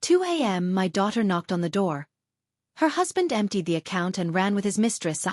2 a.m. My daughter knocked on the door. Her husband emptied the account and ran with his mistress.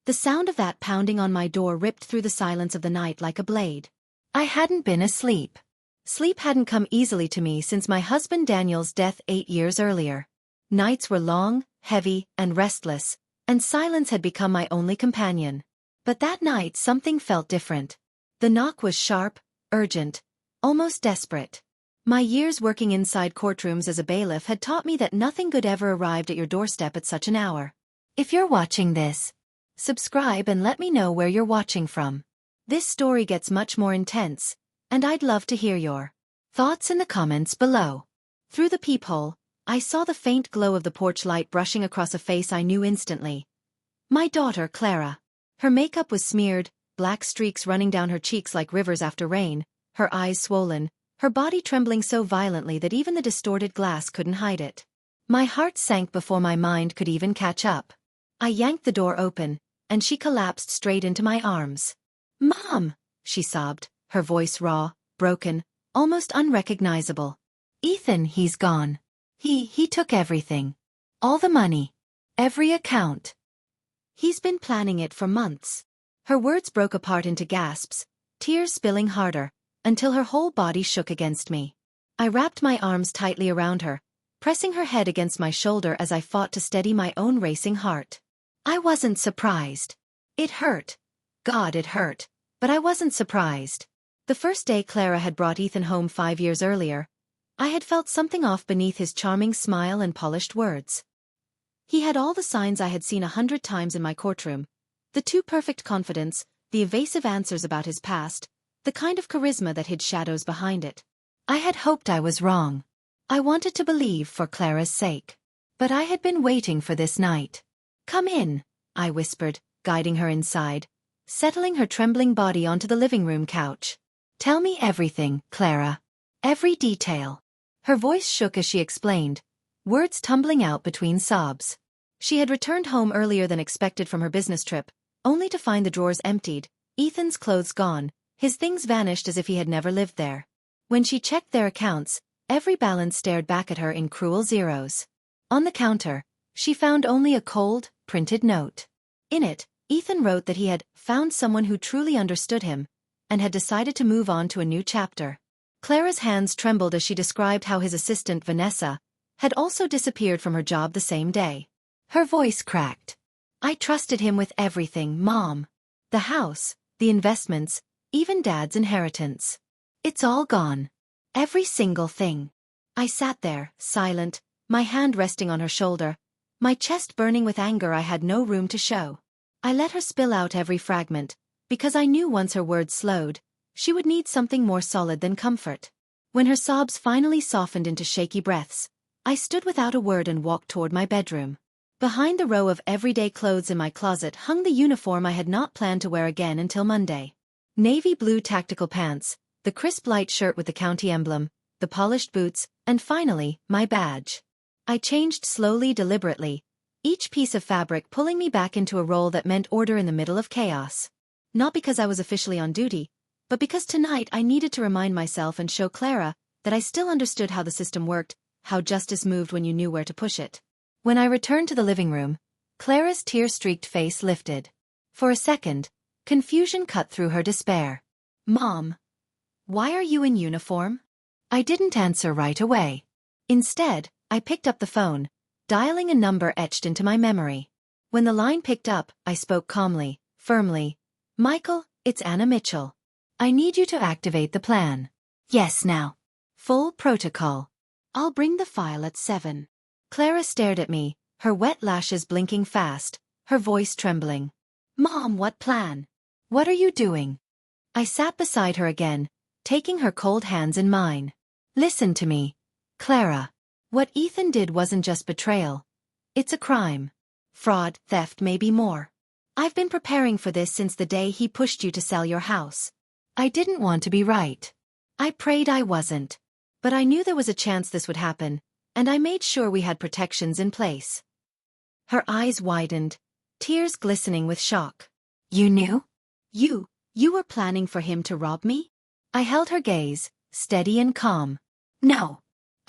The sound of that pounding on my door ripped through the silence of the night like a blade. I hadn't been asleep. Sleep hadn't come easily to me since my husband Daniel's death 8 years earlier. Nights were long, heavy, and restless, and silence had become my only companion. But that night something felt different. The knock was sharp, urgent, almost desperate. My years working inside courtrooms as a bailiff had taught me that nothing good ever arrived at your doorstep at such an hour. If you're watching this, subscribe and let me know where you're watching from. This story gets much more intense, and I'd love to hear your thoughts in the comments below. Through the peephole, I saw the faint glow of the porch light brushing across a face I knew instantly. My daughter, Clara. Her makeup was smeared, black streaks running down her cheeks like rivers after rain, her eyes swollen, her body trembling so violently that even the distorted glass couldn't hide it. My heart sank before my mind could even catch up. I yanked the door open, and she collapsed straight into my arms. "Mom!" she sobbed, her voice raw, broken, almost unrecognizable. "Ethan, he's gone. He took everything. All the money. Every account. He's been planning it for months." Her words broke apart into gasps, tears spilling harder, until her whole body shook against me. I wrapped my arms tightly around her, pressing her head against my shoulder as I fought to steady my own racing heart. I wasn't surprised. It hurt. God, it hurt. But I wasn't surprised. The first day Clara had brought Ethan home 5 years earlier, I had felt something off beneath his charming smile and polished words. He had all the signs I had seen 100 times in my courtroom. The too perfect confidence, the evasive answers about his past, the kind of charisma that hid shadows behind it. I had hoped I was wrong. I wanted to believe for Clara's sake. But I had been waiting for this night. "Come in," I whispered, guiding her inside, settling her trembling body onto the living room couch. "Tell me everything, Clara. Every detail." Her voice shook as she explained, words tumbling out between sobs. She had returned home earlier than expected from her business trip, only to find the drawers emptied, Ethan's clothes gone, his things vanished as if he had never lived there. When she checked their accounts, every balance stared back at her in cruel zeros. On the counter, she found only a cold, printed note. In it, Ethan wrote that he had found someone who truly understood him, and had decided to move on to a new chapter. Clara's hands trembled as she described how his assistant, Vanessa, had also disappeared from her job the same day. Her voice cracked. "I trusted him with everything, Mom. The house, the investments, even Dad's inheritance. It's all gone. Every single thing." I sat there, silent, my hand resting on her shoulder, my chest burning with anger I had no room to show. I let her spill out every fragment, because I knew once her words slowed, she would need something more solid than comfort. When her sobs finally softened into shaky breaths, I stood without a word and walked toward my bedroom. Behind the row of everyday clothes in my closet hung the uniform I had not planned to wear again until Monday. Navy blue tactical pants, the crisp light shirt with the county emblem, the polished boots, and finally, my badge. I changed slowly, deliberately, each piece of fabric pulling me back into a role that meant order in the middle of chaos. Not because I was officially on duty, but because tonight I needed to remind myself and show Clara that I still understood how the system worked, how justice moved when you knew where to push it. When I returned to the living room, Clara's tear-streaked face lifted. For a second, confusion cut through her despair. "Mom, why are you in uniform?" I didn't answer right away. Instead, I picked up the phone, dialing a number etched into my memory. When the line picked up, I spoke calmly, firmly. "Michael, it's Anna Mitchell. I need you to activate the plan." "Yes, now." "Full protocol. I'll bring the file at 7. Clara stared at me, her wet lashes blinking fast, her voice trembling. "Mom, what plan? What are you doing?" I sat beside her again, taking her cold hands in mine. "Listen to me, Clara. What Ethan did wasn't just betrayal. It's a crime. Fraud, theft, maybe more. I've been preparing for this since the day he pushed you to sell your house. I didn't want to be right. I prayed I wasn't. But I knew there was a chance this would happen, and I made sure we had protections in place." Her eyes widened, tears glistening with shock. "You knew? You were planning for him to rob me?" I held her gaze, steady and calm. "No.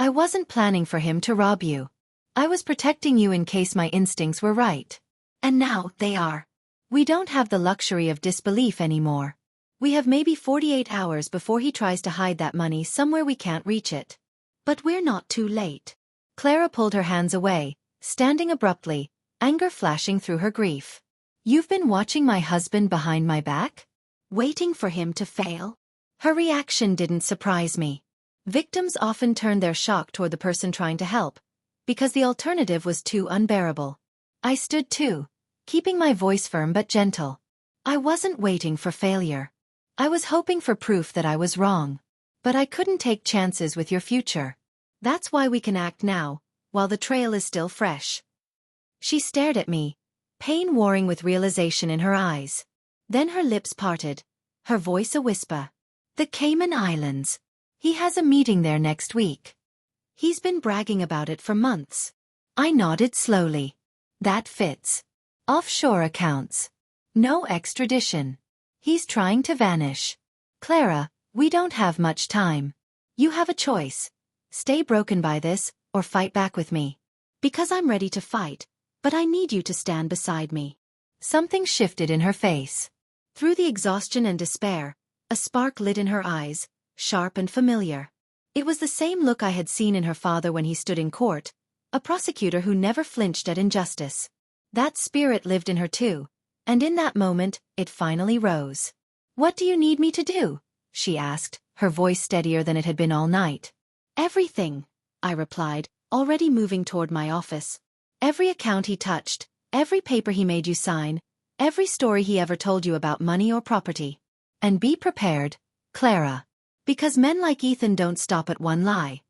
I wasn't planning for him to rob you. I was protecting you in case my instincts were right. And now they are. We don't have the luxury of disbelief anymore. We have maybe 48 hours before he tries to hide that money somewhere we can't reach it. But we're not too late. Clara pulled her hands away, standing abruptly, anger flashing through her grief. You've been watching my husband behind my back? Waiting for him to fail? Her reaction didn't surprise me. Victims often turn their shock toward the person trying to help, because the alternative was too unbearable. I stood too, keeping my voice firm but gentle. I wasn't waiting for failure. I was hoping for proof that I was wrong. But I couldn't take chances with your future. That's why we can act now, while the trail is still fresh. She stared at me, pain warring with realization in her eyes. Then her lips parted, her voice a whisper. The Cayman Islands. He has a meeting there next week. He's been bragging about it for months. I nodded slowly. That fits. Offshore accounts. No extradition. He's trying to vanish. Clara, we don't have much time. You have a choice. Stay broken by this, or fight back with me. Because I'm ready to fight, but I need you to stand beside me. Something shifted in her face. Through the exhaustion and despair, a spark lit in her eyes, sharp and familiar. It was the same look I had seen in her father when he stood in court, a prosecutor who never flinched at injustice. That spirit lived in her too, and in that moment, it finally rose. What do you need me to do? She asked, her voice steadier than it had been all night. Everything, I replied, already moving toward my office. Every account he touched, every paper he made you sign, every story he ever told you about money or property. And be prepared, Clara. Because men like Ethan don't stop at one lie.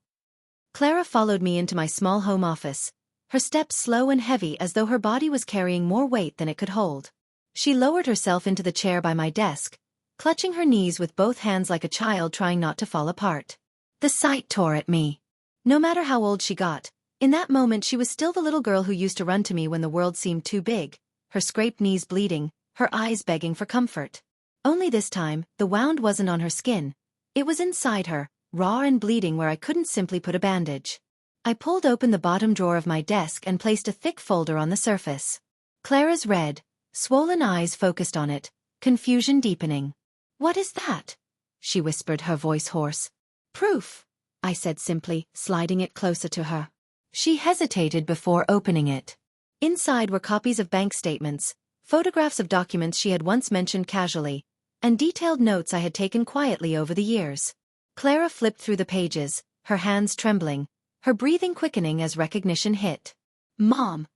Clara followed me into my small home office, her steps slow and heavy as though her body was carrying more weight than it could hold. She lowered herself into the chair by my desk, clutching her knees with both hands like a child trying not to fall apart. The sight tore at me. No matter how old she got, in that moment she was still the little girl who used to run to me when the world seemed too big, her scraped knees bleeding, her eyes begging for comfort. Only this time, the wound wasn't on her skin. It was inside her, raw and bleeding where I couldn't simply put a bandage. I pulled open the bottom drawer of my desk and placed a thick folder on the surface. Clara's red, swollen eyes focused on it, confusion deepening. What is that? She whispered, her voice hoarse. Proof, I said simply, sliding it closer to her. She hesitated before opening it. Inside were copies of bank statements, photographs of documents she had once mentioned casually, and detailed notes I had taken quietly over the years. Clara flipped through the pages, her hands trembling, her breathing quickening as recognition hit. Mom!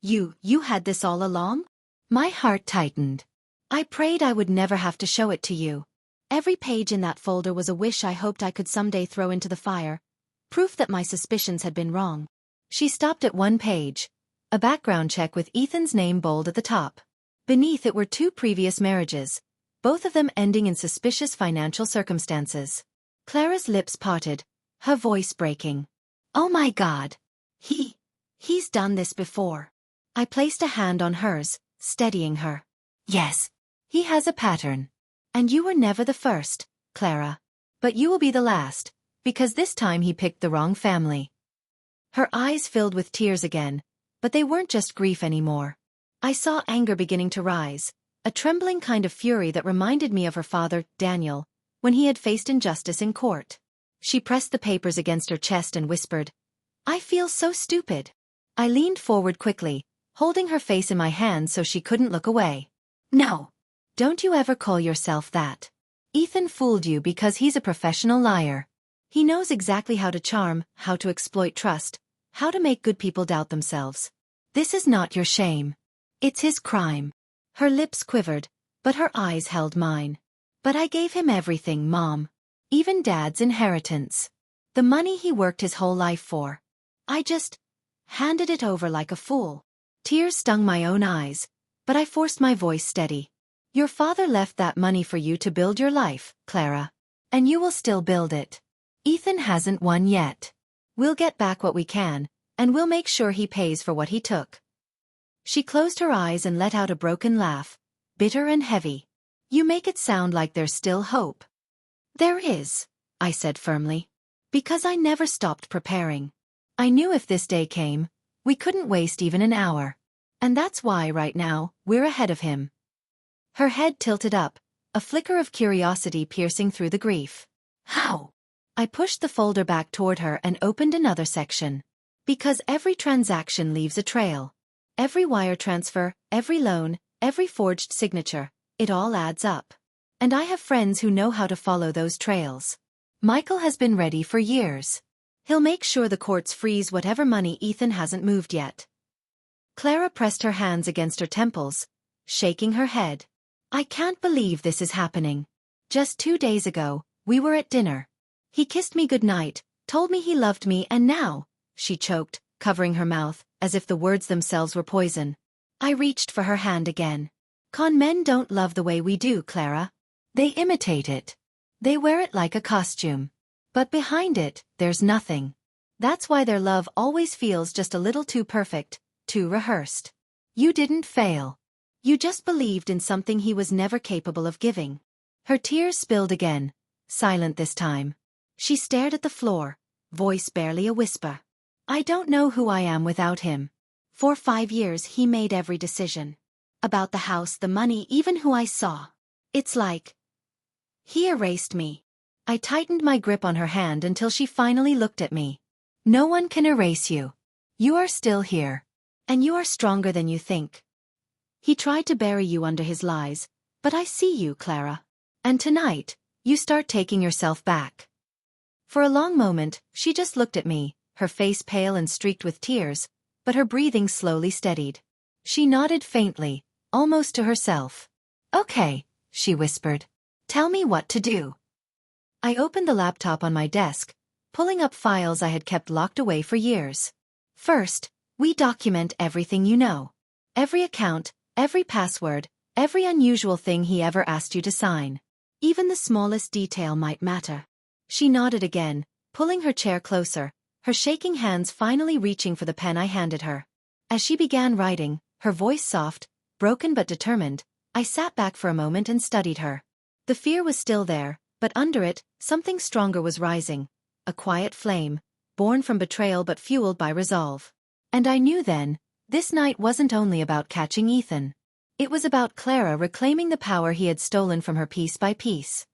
You had this all along? My heart tightened. I prayed I would never have to show it to you. Every page in that folder was a wish I hoped I could someday throw into the fire, proof that my suspicions had been wrong. She stopped at one page, a background check with Ethan's name bold at the top. Beneath it were 2 previous marriages, both of them ending in suspicious financial circumstances. Clara's lips parted, her voice breaking. Oh my God! He's done this before. I placed a hand on hers, steadying her. Yes, he has a pattern. And you were never the first, Clara. But you will be the last, because this time he picked the wrong family. Her eyes filled with tears again, but they weren't just grief anymore. I saw anger beginning to rise, a trembling kind of fury that reminded me of her father, Daniel, when he had faced injustice in court. She pressed the papers against her chest and whispered, I feel so stupid. I leaned forward quickly, holding her face in my hands so she couldn't look away. No. Don't you ever call yourself that. Ethan fooled you because he's a professional liar. He knows exactly how to charm, how to exploit trust, how to make good people doubt themselves. This is not your shame. It's his crime. Her lips quivered, but her eyes held mine. But I gave him everything, Mom. Even Dad's inheritance. The money he worked his whole life for. I just handed it over like a fool. Tears stung my own eyes, but I forced my voice steady. Your father left that money for you to build your life, Clara. And you will still build it. Ethan hasn't won yet. We'll get back what we can, and we'll make sure he pays for what he took. She closed her eyes and let out a broken laugh, bitter and heavy. You make it sound like there's still hope. There is, I said firmly. Because I never stopped preparing. I knew if this day came, we couldn't waste even an hour. And that's why right now, we're ahead of him. Her head tilted up, a flicker of curiosity piercing through the grief. How? I pushed the folder back toward her and opened another section. Because every transaction leaves a trail. Every wire transfer, every loan, every forged signature, it all adds up. And I have friends who know how to follow those trails. Michael has been ready for years. He'll make sure the courts freeze whatever money Ethan hasn't moved yet. Clara pressed her hands against her temples, shaking her head. I can't believe this is happening. Just 2 days ago, we were at dinner. He kissed me goodnight, told me he loved me, and now, she choked, covering her mouth, as if the words themselves were poison. I reached for her hand again. Con men don't love the way we do, Clara. They imitate it. They wear it like a costume. But behind it, there's nothing. That's why their love always feels just a little too perfect, too rehearsed. You didn't fail. You just believed in something he was never capable of giving. Her tears spilled again, silent this time. She stared at the floor, voice barely a whisper. I don't know who I am without him. For 5 years he made every decision. About the house, the money, even who I saw. It's like he erased me. I tightened my grip on her hand until she finally looked at me. No one can erase you. You are still here. And you are stronger than you think. He tried to bury you under his lies, but I see you, Clara. And tonight, you start taking yourself back. For a long moment, she just looked at me, her face pale and streaked with tears, but her breathing slowly steadied. She nodded faintly, almost to herself. Okay, she whispered. Tell me what to do. I opened the laptop on my desk, pulling up files I had kept locked away for years. First, we document everything you know. Every account, every password, every unusual thing he ever asked you to sign. Even the smallest detail might matter. She nodded again, pulling her chair closer, her shaking hands finally reaching for the pen I handed her. As she began writing, her voice soft, broken but determined, I sat back for a moment and studied her. The fear was still there, but under it, something stronger was rising. A quiet flame, born from betrayal but fueled by resolve. And I knew then, this night wasn't only about catching Ethan. It was about Clara reclaiming the power he had stolen from her piece by piece.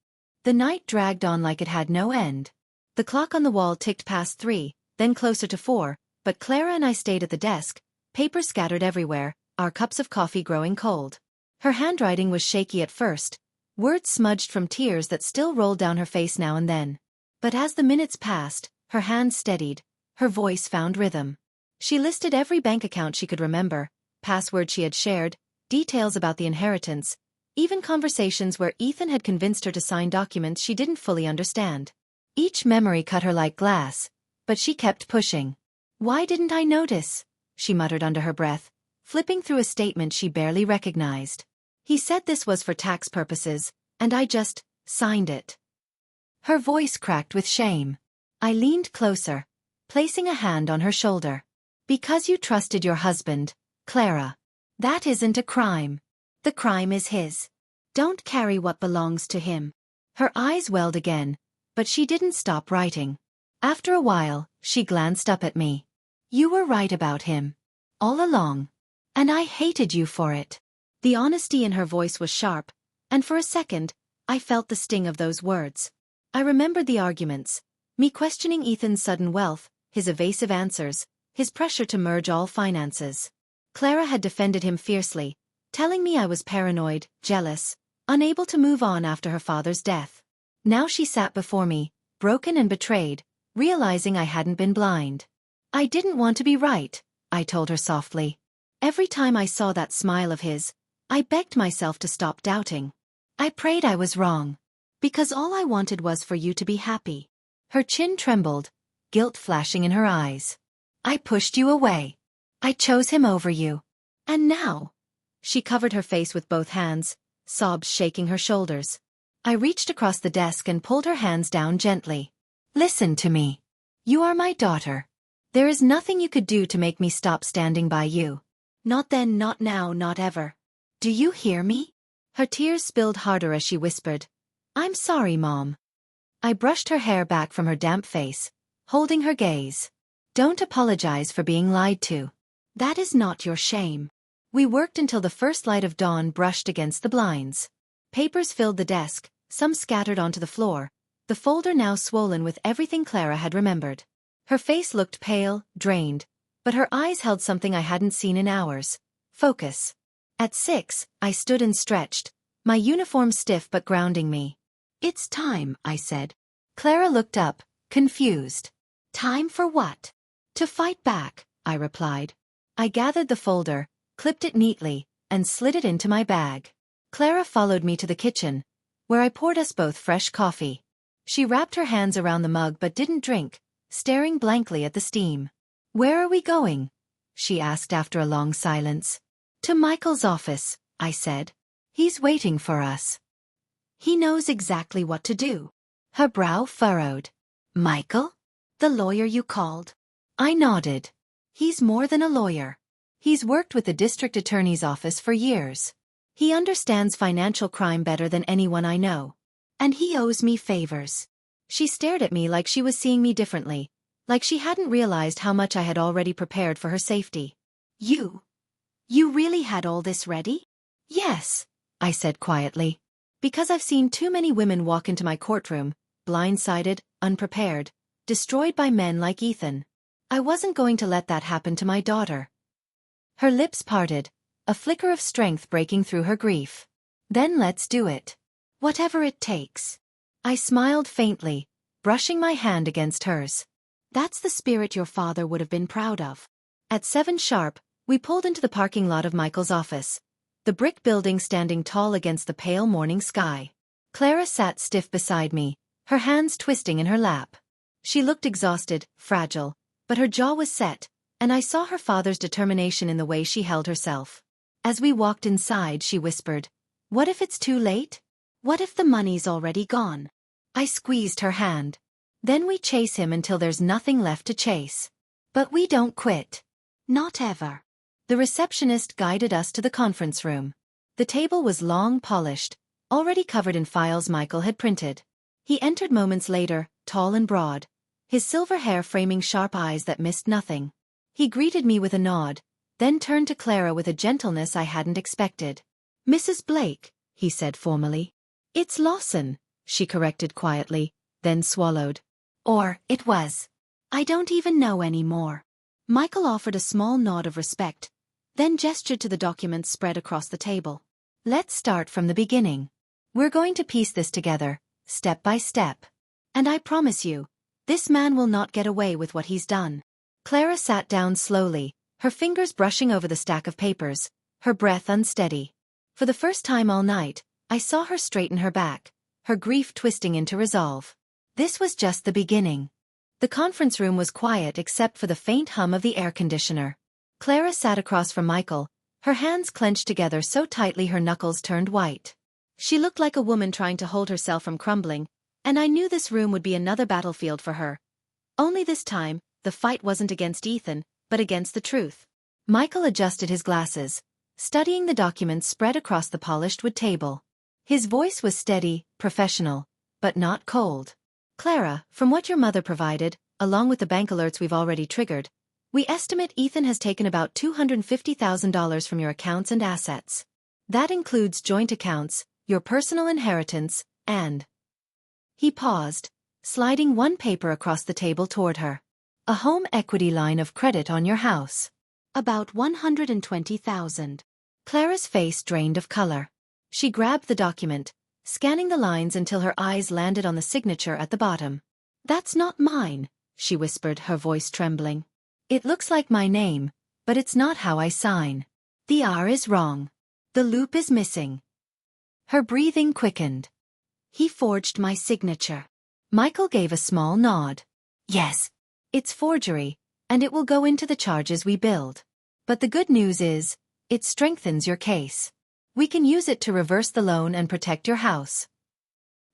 The night dragged on like it had no end. The clock on the wall ticked past 3, then closer to 4, but Clara and I stayed at the desk, paper scattered everywhere, our cups of coffee growing cold. Her handwriting was shaky at first, words smudged from tears that still rolled down her face now and then. But as the minutes passed, her hand steadied, her voice found rhythm. She listed every bank account she could remember, passwords she had shared, details about the inheritance, even conversations where Ethan had convinced her to sign documents she didn't fully understand. Each memory cut her like glass, but she kept pushing. Why didn't I notice? She muttered under her breath, flipping through a statement she barely recognized. He said this was for tax purposes, and I just signed it. Her voice cracked with shame. I leaned closer, placing a hand on her shoulder. Because you trusted your husband, Clara. That isn't a crime. The crime is his. Don't carry what belongs to him. Her eyes welled again, but she didn't stop writing. After a while, she glanced up at me. You were right about him. All along. And I hated you for it. The honesty in her voice was sharp, and for a second, I felt the sting of those words. I remembered the arguments, me questioning Ethan's sudden wealth, his evasive answers, his pressure to merge all finances. Clara had defended him fiercely, telling me I was paranoid, jealous, unable to move on after her father's death. Now she sat before me, broken and betrayed, realizing I hadn't been blind. I didn't want to be right, I told her softly. Every time I saw that smile of his, I begged myself to stop doubting. I prayed I was wrong. Because all I wanted was for you to be happy. Her chin trembled, guilt flashing in her eyes. I pushed you away. I chose him over you. And now? She covered her face with both hands, sobs shaking her shoulders. I reached across the desk and pulled her hands down gently. Listen to me. You are my daughter. There is nothing you could do to make me stop standing by you. Not then, not now, not ever. Do you hear me? Her tears spilled harder as she whispered, I'm sorry, Mom. I brushed her hair back from her damp face, holding her gaze. Don't apologize for being lied to. That is not your shame. We worked until the first light of dawn brushed against the blinds. Papers filled the desk, some scattered onto the floor, the folder now swollen with everything Clara had remembered. Her face looked pale, drained, but her eyes held something I hadn't seen in hours. Focus. At 6, I stood and stretched, my uniform stiff but grounding me. It's time, I said. Clara looked up, confused. Time for what? To fight back, I replied. I gathered the folder, clipped it neatly, and slid it into my bag. Clara followed me to the kitchen, where I poured us both fresh coffee. She wrapped her hands around the mug but didn't drink, staring blankly at the steam. Where are we going? She asked after a long silence. To Michael's office, I said. He's waiting for us. He knows exactly what to do. Her brow furrowed. Michael? The lawyer you called? I nodded. He's more than a lawyer. He's worked with the district attorney's office for years. He understands financial crime better than anyone I know. And he owes me favors. She stared at me like she was seeing me differently, like she hadn't realized how much I had already prepared for her safety. You really had all this ready? Yes, I said quietly. Because I've seen too many women walk into my courtroom, blindsided, unprepared, destroyed by men like Ethan. I wasn't going to let that happen to my daughter. Her lips parted, a flicker of strength breaking through her grief. Then let's do it. Whatever it takes. I smiled faintly, brushing my hand against hers. That's the spirit your father would have been proud of. At 7 sharp, we pulled into the parking lot of Michael's office, the brick building standing tall against the pale morning sky. Clara sat stiff beside me, her hands twisting in her lap. She looked exhausted, fragile, but her jaw was set, and I saw her father's determination in the way she held herself. As we walked inside, she whispered, "What if it's too late? What if the money's already gone?" I squeezed her hand. Then we chase him until there's nothing left to chase. But we don't quit. Not ever. The receptionist guided us to the conference room. The table was long, polished, already covered in files Michael had printed. He entered moments later, tall and broad, his silver hair framing sharp eyes that missed nothing. He greeted me with a nod, then turned to Clara with a gentleness I hadn't expected. "Mrs. Blake," he said formally. "It's Lawson," she corrected quietly, then swallowed. "Or, it was. I don't even know anymore." Michael offered a small nod of respect, then gestured to the documents spread across the table. "Let's start from the beginning. We're going to piece this together, step by step. And I promise you, this man will not get away with what he's done." Clara sat down slowly, her fingers brushing over the stack of papers, her breath unsteady. For the first time all night, I saw her straighten her back, her grief twisting into resolve. This was just the beginning. The conference room was quiet except for the faint hum of the air conditioner. Clara sat across from Michael, her hands clenched together so tightly her knuckles turned white. She looked like a woman trying to hold herself from crumbling, and I knew this room would be another battlefield for her. Only this time, the fight wasn't against Ethan, but against the truth. Michael adjusted his glasses, studying the documents spread across the polished wood table. His voice was steady, professional, but not cold. "Clara, from what your mother provided, along with the bank alerts we've already triggered, we estimate Ethan has taken about $250,000 from your accounts and assets. That includes joint accounts, your personal inheritance, and..." He paused, sliding one paper across the table toward her. "A home equity line of credit on your house. About $120,000. Clara's face drained of color. She grabbed the document, scanning the lines until her eyes landed on the signature at the bottom. "That's not mine," she whispered, her voice trembling. "It looks like my name, but it's not how I sign. The R is wrong. The loop is missing." Her breathing quickened. "He forged my signature." Michael gave a small nod. "Yes. It's forgery, and it will go into the charges we build. But the good news is, it strengthens your case. We can use it to reverse the loan and protect your house."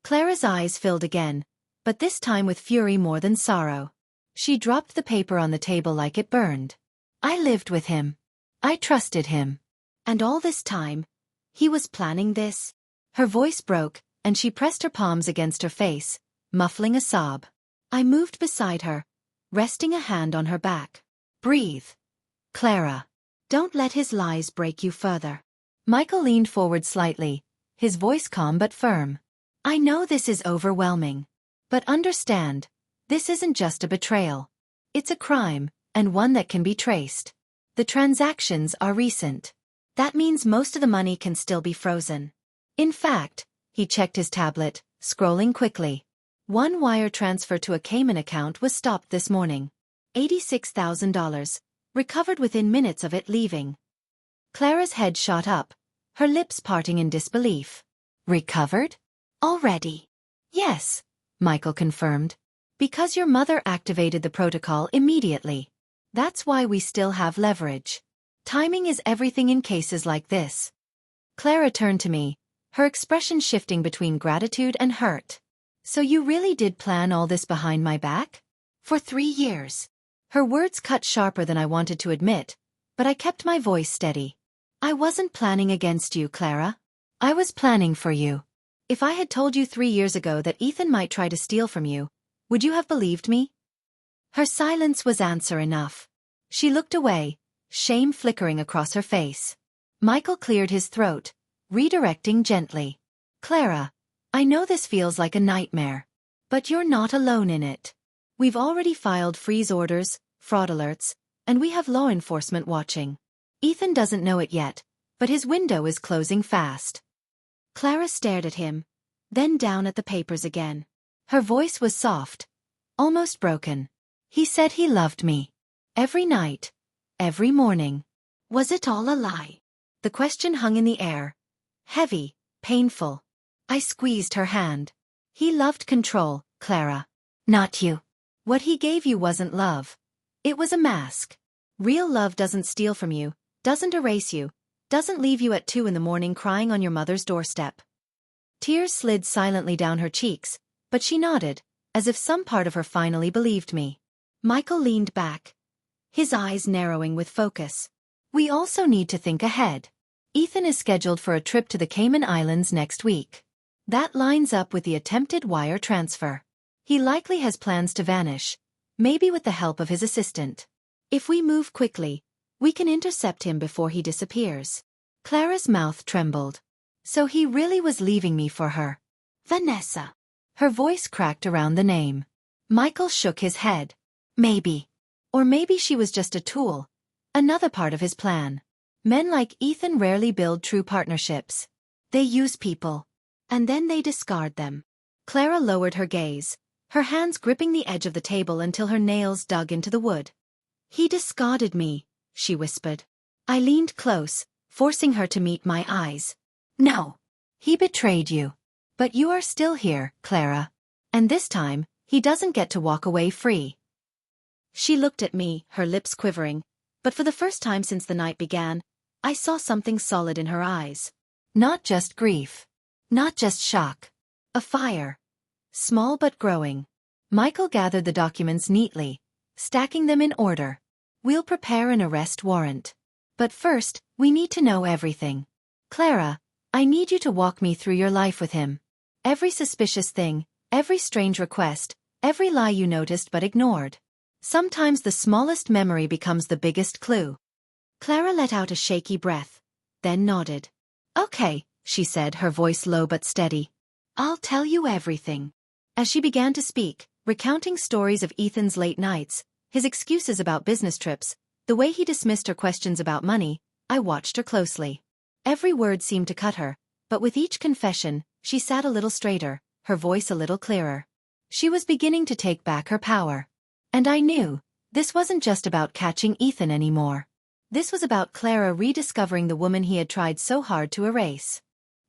Clara's eyes filled again, but this time with fury more than sorrow. She dropped the paper on the table like it burned. "I lived with him. I trusted him. And all this time, he was planning this?" Her voice broke, and she pressed her palms against her face, muffling a sob. I moved beside her, resting a hand on her back. Breathe. Clara. Don't let his lies break you further. Michael leaned forward slightly, his voice calm but firm. I know this is overwhelming. But understand, this isn't just a betrayal. It's a crime, and one that can be traced. The transactions are recent. That means most of the money can still be frozen. In fact, he checked his tablet, scrolling quickly. One wire transfer to a Cayman account was stopped this morning. $86,000, recovered within minutes of it leaving. Clara's head shot up, her lips parting in disbelief. Recovered? Already? Yes, Michael confirmed. Because your mother activated the protocol immediately. That's why we still have leverage. Timing is everything in cases like this. Clara turned to me, her expression shifting between gratitude and hurt. So you really did plan all this behind my back? For 3 years. Her words cut sharper than I wanted to admit, but I kept my voice steady. I wasn't planning against you, Clara. I was planning for you. If I had told you 3 years ago that Ethan might try to steal from you, would you have believed me? Her silence was answer enough. She looked away, shame flickering across her face. Michael cleared his throat, redirecting gently. Clara, I know this feels like a nightmare. But you're not alone in it. We've already filed freeze orders, fraud alerts, and we have law enforcement watching. Ethan doesn't know it yet, but his window is closing fast. Clara stared at him, then down at the papers again. Her voice was soft, almost broken. He said he loved me. Every night. Every morning. Was it all a lie? The question hung in the air. Heavy, painful. I squeezed her hand. He loved control, Clara. Not you. What he gave you wasn't love. It was a mask. Real love doesn't steal from you, doesn't erase you, doesn't leave you at 2 in the morning crying on your mother's doorstep. Tears slid silently down her cheeks, but she nodded, as if some part of her finally believed me. Michael leaned back, his eyes narrowing with focus. We also need to think ahead. Ethan is scheduled for a trip to the Cayman Islands next week. That lines up with the attempted wire transfer. He likely has plans to vanish, maybe with the help of his assistant. If we move quickly, we can intercept him before he disappears. Clara's mouth trembled. So he really was leaving me for her. Vanessa. Her voice cracked around the name. Michael shook his head. Maybe. Or maybe she was just a tool. Another part of his plan. Men like Ethan rarely build true partnerships. They use people. And then they discard them. Clara lowered her gaze, her hands gripping the edge of the table until her nails dug into the wood. He discarded me, she whispered. I leaned close, forcing her to meet my eyes. No. He betrayed you. But you are still here, Clara. And this time, he doesn't get to walk away free. She looked at me, her lips quivering, but for the first time since the night began, I saw something solid in her eyes. Not just grief. Not just shock. A fire. Small but growing. Michael gathered the documents neatly, stacking them in order. We'll prepare an arrest warrant. But first, we need to know everything. Clara, I need you to walk me through your life with him. Every suspicious thing, every strange request, every lie you noticed but ignored. Sometimes the smallest memory becomes the biggest clue. Clara let out a shaky breath, then nodded. Okay, she said, her voice low but steady. I'll tell you everything. As she began to speak, recounting stories of Ethan's late nights, his excuses about business trips, the way he dismissed her questions about money, I watched her closely. Every word seemed to cut her, but with each confession, she sat a little straighter, her voice a little clearer. She was beginning to take back her power. And I knew, this wasn't just about catching Ethan anymore. This was about Clara rediscovering the woman he had tried so hard to erase.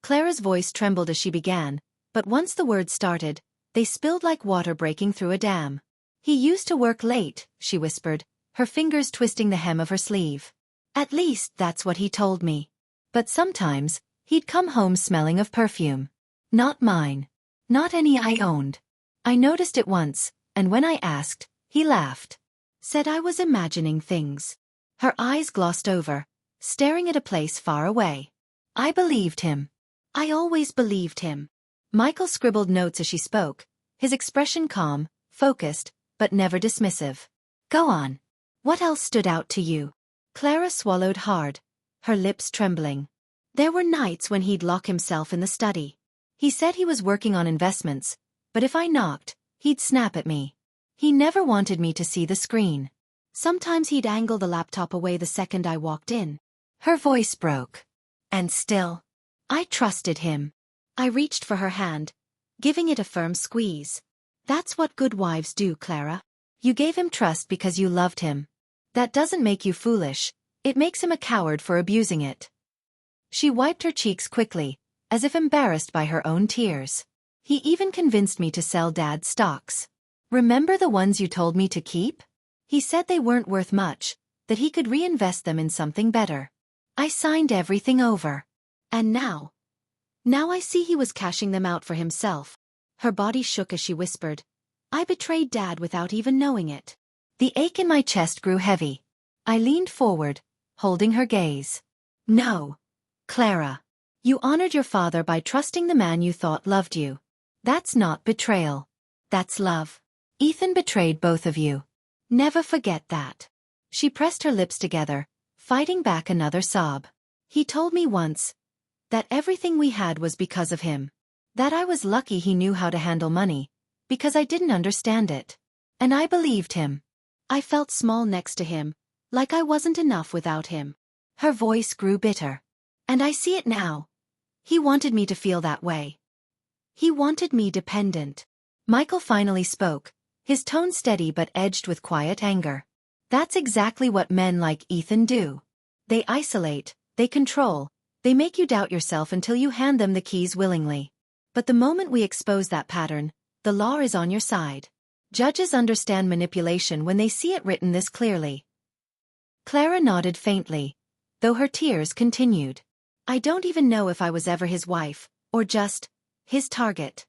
Clara's voice trembled as she began, but once the words started, they spilled like water breaking through a dam. He used to work late, she whispered, her fingers twisting the hem of her sleeve. At least that's what he told me. But sometimes, he'd come home smelling of perfume. Not mine. Not any I owned. I noticed it once, and when I asked, he laughed. Said I was imagining things. Her eyes glossed over, staring at a place far away. I believed him. I always believed him. Michael scribbled notes as she spoke, his expression calm, focused, but never dismissive. Go on. What else stood out to you? Clara swallowed hard, her lips trembling. There were nights when he'd lock himself in the study. He said he was working on investments, but if I knocked, he'd snap at me. He never wanted me to see the screen. Sometimes he'd angle the laptop away the second I walked in. Her voice broke. And still, I trusted him. I reached for her hand, giving it a firm squeeze. That's what good wives do, Clara. You gave him trust because you loved him. That doesn't make you foolish, it makes him a coward for abusing it. She wiped her cheeks quickly, as if embarrassed by her own tears. He even convinced me to sell Dad's stocks. Remember the ones you told me to keep? He said they weren't worth much, that he could reinvest them in something better. I signed everything over. And now I see he was cashing them out for himself. Her body shook as she whispered, I betrayed Dad without even knowing it. The ache in my chest grew heavy. I leaned forward, holding her gaze. No, Clara. You honored your father by trusting the man you thought loved you. That's not betrayal. That's love. Ethan betrayed both of you. Never forget that. She pressed her lips together, fighting back another sob. He told me once that everything we had was because of him. That I was lucky he knew how to handle money, because I didn't understand it. And I believed him. I felt small next to him, like I wasn't enough without him. Her voice grew bitter. And I see it now. He wanted me to feel that way. He wanted me dependent. Michael finally spoke, his tone steady but edged with quiet anger. That's exactly what men like Ethan do. They isolate, they control, they make you doubt yourself until you hand them the keys willingly. But the moment we expose that pattern, the law is on your side. Judges understand manipulation when they see it written this clearly. Clara nodded faintly, though her tears continued. I don't even know if I was ever his wife, or just his target.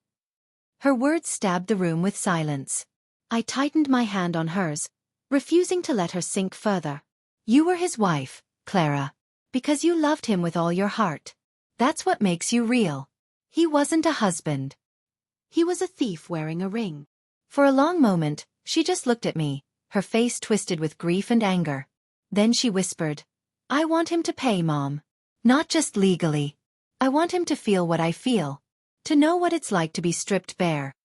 Her words stabbed the room with silence. I tightened my hand on hers, refusing to let her sink further. You were his wife, Clara, because you loved him with all your heart. That's what makes you real. He wasn't a husband. He was a thief wearing a ring. For a long moment, she just looked at me, her face twisted with grief and anger. Then she whispered, I want him to pay, Mom. Not just legally. I want him to feel what I feel. To know what it's like to be stripped bare.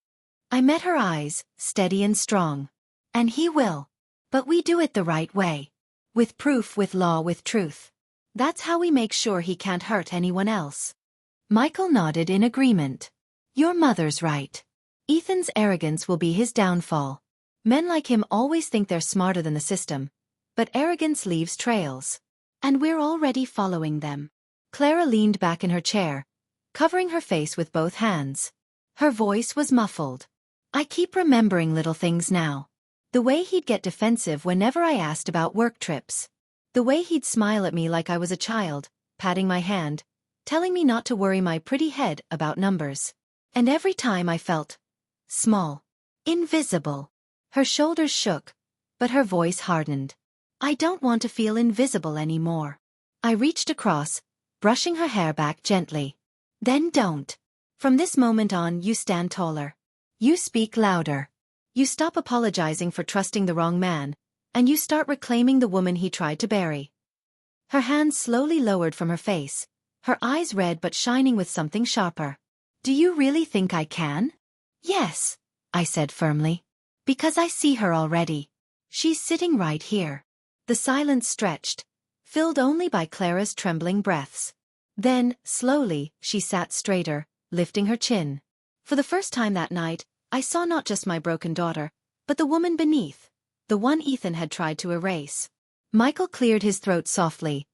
I met her eyes, steady and strong. And he will. But we do it the right way. With proof, with law, with truth. That's how we make sure he can't hurt anyone else. Michael nodded in agreement. Your mother's right. Ethan's arrogance will be his downfall. Men like him always think they're smarter than the system. But arrogance leaves trails. And we're already following them. Clara leaned back in her chair, covering her face with both hands. Her voice was muffled. I keep remembering little things now. The way he'd get defensive whenever I asked about work trips. The way he'd smile at me like I was a child, patting my hand, telling me not to worry my pretty head about numbers. And every time I felt small, invisible. Her shoulders shook, but her voice hardened. I don't want to feel invisible anymore. I reached across, brushing her hair back gently. Then don't. From this moment on, you stand taller. You speak louder. You stop apologizing for trusting the wrong man, and you start reclaiming the woman he tried to bury. Her hands slowly lowered from her face, her eyes red but shining with something sharper. Do you really think I can? Yes, I said firmly. Because I see her already. She's sitting right here. The silence stretched, filled only by Clara's trembling breaths. Then, slowly, she sat straighter, lifting her chin. For the first time that night, I saw not just my broken daughter, but the woman beneath, the one Ethan had tried to erase. Michael cleared his throat softly,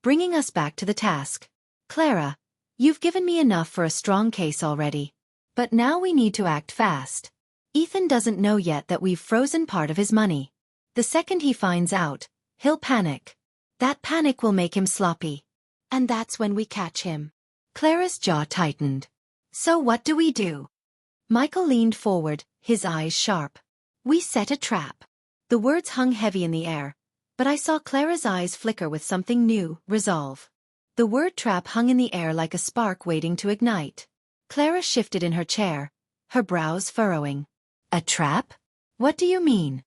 bringing us back to the task. Clara, you've given me enough for a strong case already. But now we need to act fast. Ethan doesn't know yet that we've frozen part of his money. The second he finds out, he'll panic. That panic will make him sloppy. And that's when we catch him. Clara's jaw tightened. So what do we do? Michael leaned forward, his eyes sharp. We set a trap. The words hung heavy in the air, but I saw Clara's eyes flicker with something new, resolve. The word trap hung in the air like a spark waiting to ignite. Clara shifted in her chair, her brows furrowing. A trap? What do you mean?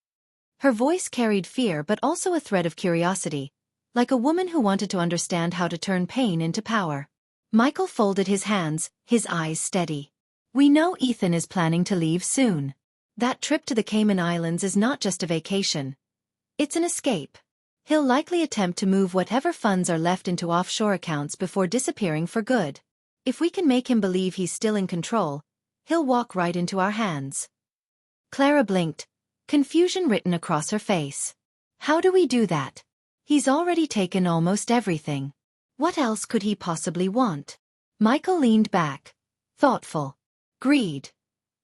Her voice carried fear but also a thread of curiosity, like a woman who wanted to understand how to turn pain into power. Michael folded his hands, his eyes steady. We know Ethan is planning to leave soon. That trip to the Cayman Islands is not just a vacation. It's an escape. He'll likely attempt to move whatever funds are left into offshore accounts before disappearing for good. If we can make him believe he's still in control, he'll walk right into our hands. Clara blinked, confusion written across her face. How do we do that? He's already taken almost everything. What else could he possibly want? Michael leaned back, thoughtful. Greed.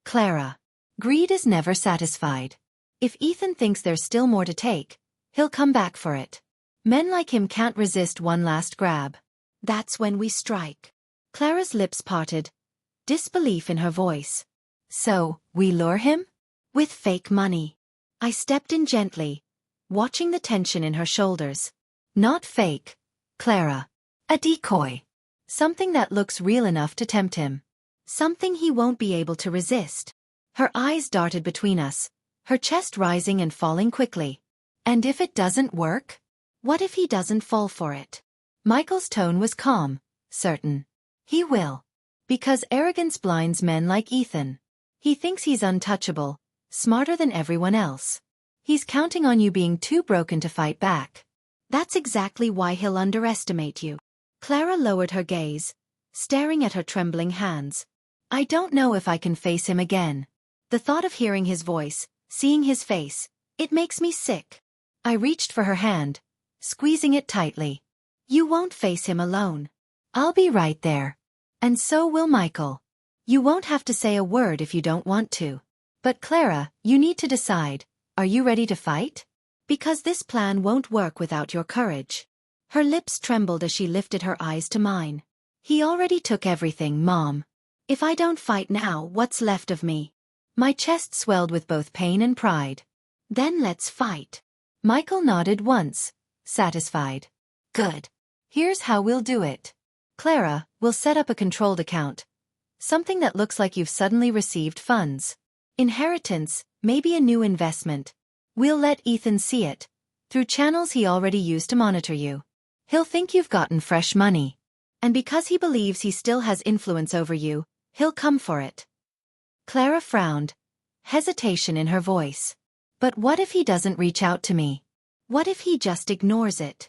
Clara. Greed is never satisfied. If Ethan thinks there's still more to take, he'll come back for it. Men like him can't resist one last grab. That's when we strike. Clara's lips parted, disbelief in her voice. So, we lure him? With fake money. I stepped in gently, watching the tension in her shoulders. Not fake, Clara. A decoy. Something that looks real enough to tempt him. Something he won't be able to resist. Her eyes darted between us, her chest rising and falling quickly. And if it doesn't work? What if he doesn't fall for it? Michael's tone was calm, certain. He will. Because arrogance blinds men like Ethan. He thinks he's untouchable, smarter than everyone else. He's counting on you being too broken to fight back. That's exactly why he'll underestimate you. Clara lowered her gaze, staring at her trembling hands. I don't know if I can face him again. The thought of hearing his voice, seeing his face, it makes me sick. I reached for her hand, squeezing it tightly. You won't face him alone. I'll be right there. And so will Michael. You won't have to say a word if you don't want to. But Clara, you need to decide, are you ready to fight? Because this plan won't work without your courage. Her lips trembled as she lifted her eyes to mine. He already took everything, Mom. If I don't fight now, what's left of me? My chest swelled with both pain and pride. Then let's fight. Michael nodded once, satisfied. Good. Here's how we'll do it. Clara, we'll set up a controlled account. Something that looks like you've suddenly received funds. Inheritance, maybe a new investment. We'll let Ethan see it, through channels he already used to monitor you. He'll think you've gotten fresh money. And because he believes he still has influence over you, he'll come for it. Clara frowned, hesitation in her voice. But what if he doesn't reach out to me? What if he just ignores it?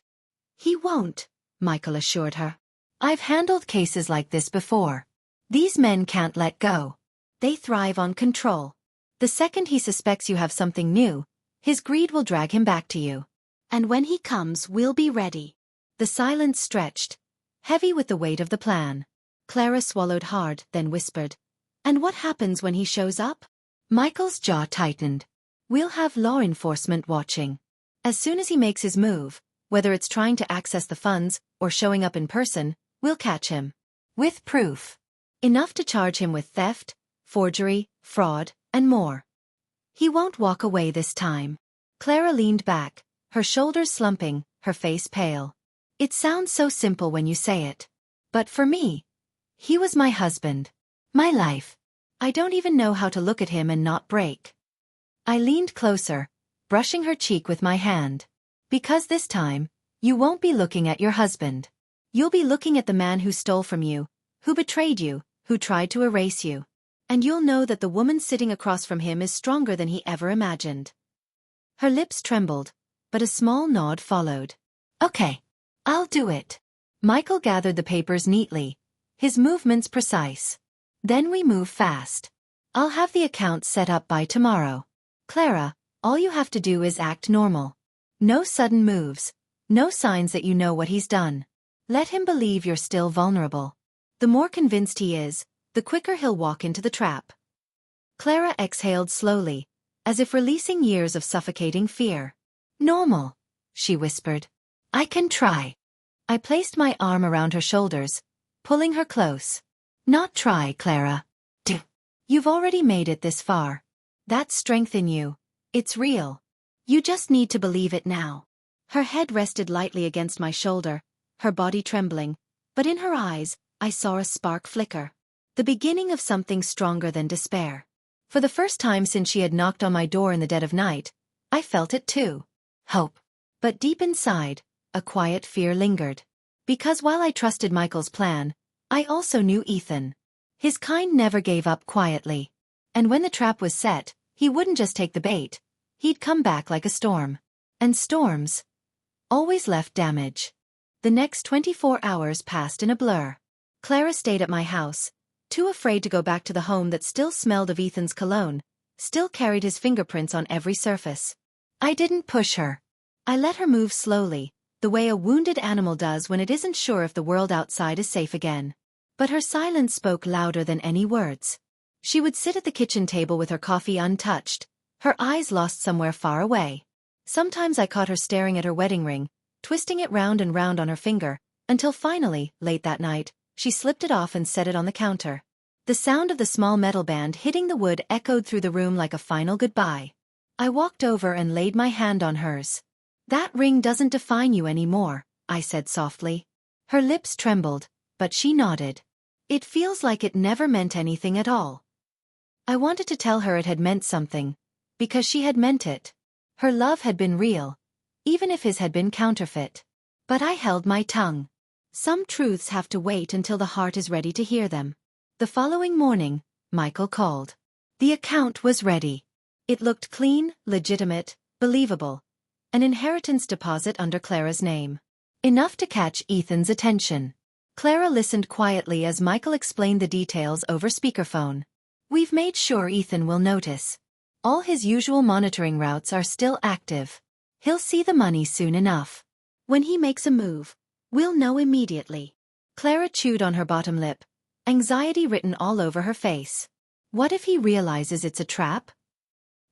He won't, Michael assured her. I've handled cases like this before. These men can't let go. They thrive on control. The second he suspects you have something new, his greed will drag him back to you. And when he comes, we'll be ready. The silence stretched, heavy with the weight of the plan. Clara swallowed hard, then whispered. And what happens when he shows up? Michael's jaw tightened. We'll have law enforcement watching. As soon as he makes his move, whether it's trying to access the funds or showing up in person, we'll catch him. With proof. Enough to charge him with theft, forgery, fraud, and more. He won't walk away this time. Clara leaned back, her shoulders slumping, her face pale. It sounds so simple when you say it. But for me, he was my husband. My life. I don't even know how to look at him and not break. I leaned closer, brushing her cheek with my hand. Because this time, you won't be looking at your husband. You'll be looking at the man who stole from you, who betrayed you, who tried to erase you. And you'll know that the woman sitting across from him is stronger than he ever imagined. Her lips trembled, but a small nod followed. Okay. I'll do it. Michael gathered the papers neatly, his movements precise. Then we move fast. I'll have the account set up by tomorrow. Clara, all you have to do is act normal. No sudden moves, no signs that you know what he's done. Let him believe you're still vulnerable. The more convinced he is, the quicker he'll walk into the trap. Clara exhaled slowly, as if releasing years of suffocating fear. Normal, she whispered. I can try. I placed my arm around her shoulders, pulling her close. Not try, Clara. Do. You've already made it this far. That's strength in you. It's real. You just need to believe it now. Her head rested lightly against my shoulder, her body trembling, but in her eyes, I saw a spark flicker. The beginning of something stronger than despair. For the first time since she had knocked on my door in the dead of night, I felt it too. Hope. But deep inside, a quiet fear lingered. Because while I trusted Michael's plan, I also knew Ethan. His kind never gave up quietly. And when the trap was set, he wouldn't just take the bait. He'd come back like a storm. And storms always left damage. The next 24 hours passed in a blur. Clara stayed at my house, too afraid to go back to the home that still smelled of Ethan's cologne, still carried his fingerprints on every surface. I didn't push her. I let her move slowly, the way a wounded animal does when it isn't sure if the world outside is safe again. But her silence spoke louder than any words. She would sit at the kitchen table with her coffee untouched, her eyes lost somewhere far away. Sometimes I caught her staring at her wedding ring, twisting it round and round on her finger, until finally, late that night, she slipped it off and set it on the counter. The sound of the small metal band hitting the wood echoed through the room like a final goodbye. I walked over and laid my hand on hers. "That ring doesn't define you anymore," I said softly. Her lips trembled, but she nodded. "It feels like it never meant anything at all." I wanted to tell her it had meant something, because she had meant it. Her love had been real, even if his had been counterfeit. But I held my tongue. Some truths have to wait until the heart is ready to hear them. The following morning, Michael called. The account was ready. It looked clean, legitimate, believable. An inheritance deposit under Clara's name. Enough to catch Ethan's attention. Clara listened quietly as Michael explained the details over speakerphone. "We've made sure Ethan will notice. All his usual monitoring routes are still active. He'll see the money soon enough. When he makes a move, we'll know immediately." Clara chewed on her bottom lip, anxiety written all over her face. What if he realizes it's a trap?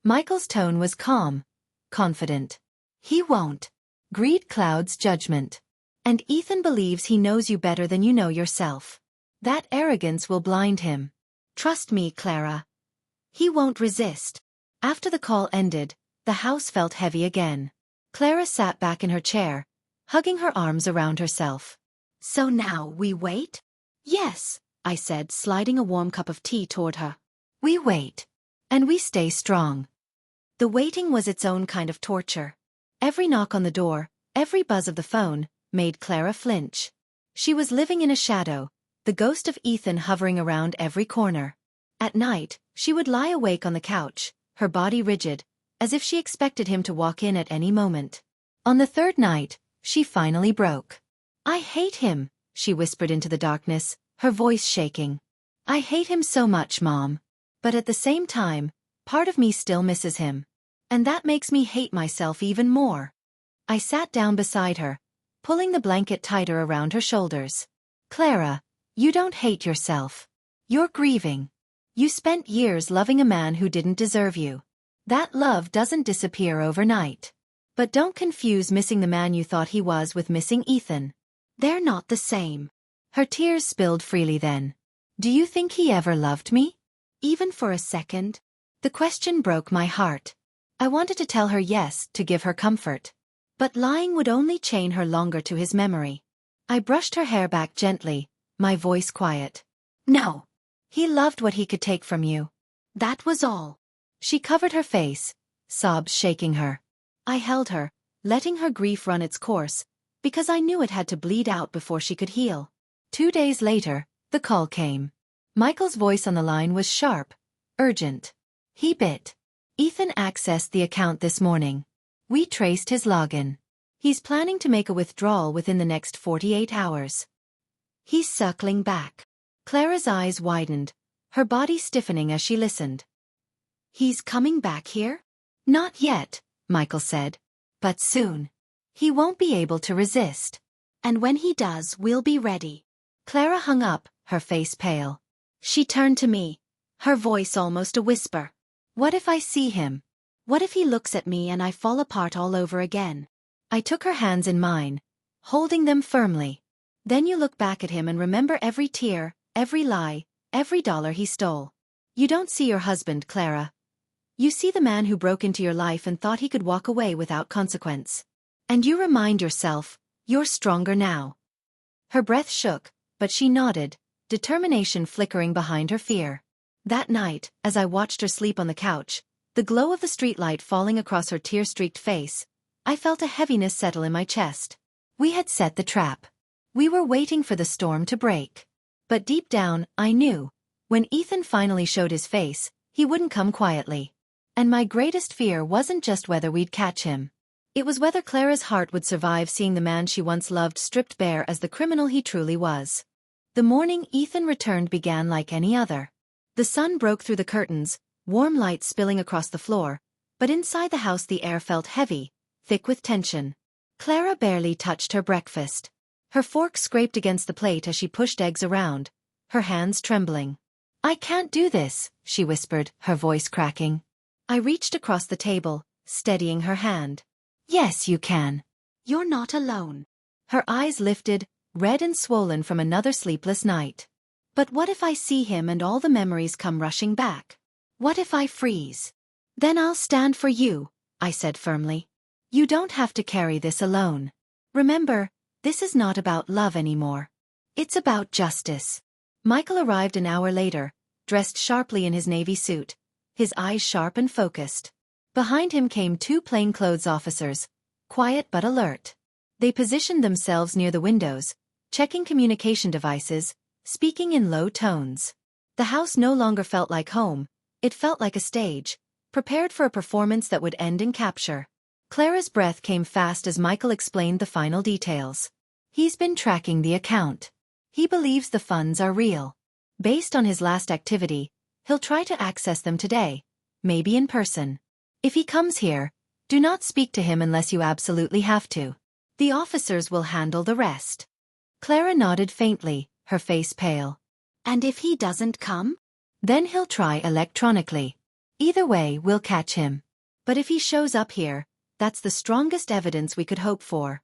Michael's tone was calm, confident. "He won't. Greed clouds judgment. And Ethan believes he knows you better than you know yourself. That arrogance will blind him. Trust me, Clara. He won't resist." After the call ended, the house felt heavy again. Clara sat back in her chair, hugging her arms around herself. "So now we wait?" "Yes," I said, sliding a warm cup of tea toward her. "We wait. And we stay strong." The waiting was its own kind of torture. Every knock on the door, every buzz of the phone, made Clara flinch. She was living in a shadow, the ghost of Ethan hovering around every corner. At night, she would lie awake on the couch, her body rigid, as if she expected him to walk in at any moment. On the third night, she finally broke. "I hate him," she whispered into the darkness, her voice shaking. "I hate him so much, Mom. But at the same time, part of me still misses him. And that makes me hate myself even more." I sat down beside her, pulling the blanket tighter around her shoulders. "Clara, you don't hate yourself. You're grieving. You spent years loving a man who didn't deserve you. That love doesn't disappear overnight. But don't confuse missing the man you thought he was with missing Ethan. They're not the same." Her tears spilled freely then. "Do you think he ever loved me? Even for a second?" The question broke my heart. I wanted to tell her yes, to give her comfort. But lying would only chain her longer to his memory. I brushed her hair back gently, my voice quiet. "No. He loved what he could take from you. That was all." She covered her face, sobs shaking her. I held her, letting her grief run its course, because I knew it had to bleed out before she could heal. 2 days later, the call came. Michael's voice on the line was sharp, urgent. He bit. "Ethan accessed the account this morning. We traced his login. He's planning to make a withdrawal within the next 48 hours. He's circling back." Clara's eyes widened, her body stiffening as she listened. "He's coming back here?" "Not yet," Michael said. "But soon. He won't be able to resist. And when he does, we'll be ready." Clara hung up, her face pale. She turned to me, her voice almost a whisper. "What if I see him? What if he looks at me and I fall apart all over again?" I took her hands in mine, holding them firmly. "Then you look back at him and remember every tear, every lie, every dollar he stole. You don't see your husband, Clara. You see the man who broke into your life and thought he could walk away without consequence. And you remind yourself, you're stronger now." Her breath shook, but she nodded, determination flickering behind her fear. That night, as I watched her sleep on the couch, the glow of the streetlight falling across her tear-streaked face, I felt a heaviness settle in my chest. We had set the trap. We were waiting for the storm to break. But deep down, I knew, when Ethan finally showed his face, he wouldn't come quietly. And my greatest fear wasn't just whether we'd catch him. It was whether Clara's heart would survive seeing the man she once loved stripped bare as the criminal he truly was. The morning Ethan returned began like any other. The sun broke through the curtains, warm light spilling across the floor, but inside the house the air felt heavy, thick with tension. Clara barely touched her breakfast. Her fork scraped against the plate as she pushed eggs around, her hands trembling. "I can't do this," she whispered, her voice cracking. I reached across the table, steadying her hand. "Yes, you can. You're not alone." Her eyes lifted, red and swollen from another sleepless night. "But what if I see him and all the memories come rushing back? What if I freeze? Then I'll stand for you," I said firmly. "You don't have to carry this alone. Remember, this is not about love anymore. It's about justice." Michael arrived an hour later, dressed sharply in his navy suit, his eyes sharp and focused. Behind him came two plainclothes officers, quiet but alert. They positioned themselves near the windows, checking communication devices, speaking in low tones. The house no longer felt like home, it felt like a stage, prepared for a performance that would end in capture. Clara's breath came fast as Michael explained the final details. "He's been tracking the account. He believes the funds are real. Based on his last activity, he'll try to access them today, maybe in person. If he comes here, do not speak to him unless you absolutely have to. The officers will handle the rest." Clara nodded faintly, her face pale. "And if he doesn't come?" "Then he'll try electronically. Either way, we'll catch him. But if he shows up here, that's the strongest evidence we could hope for."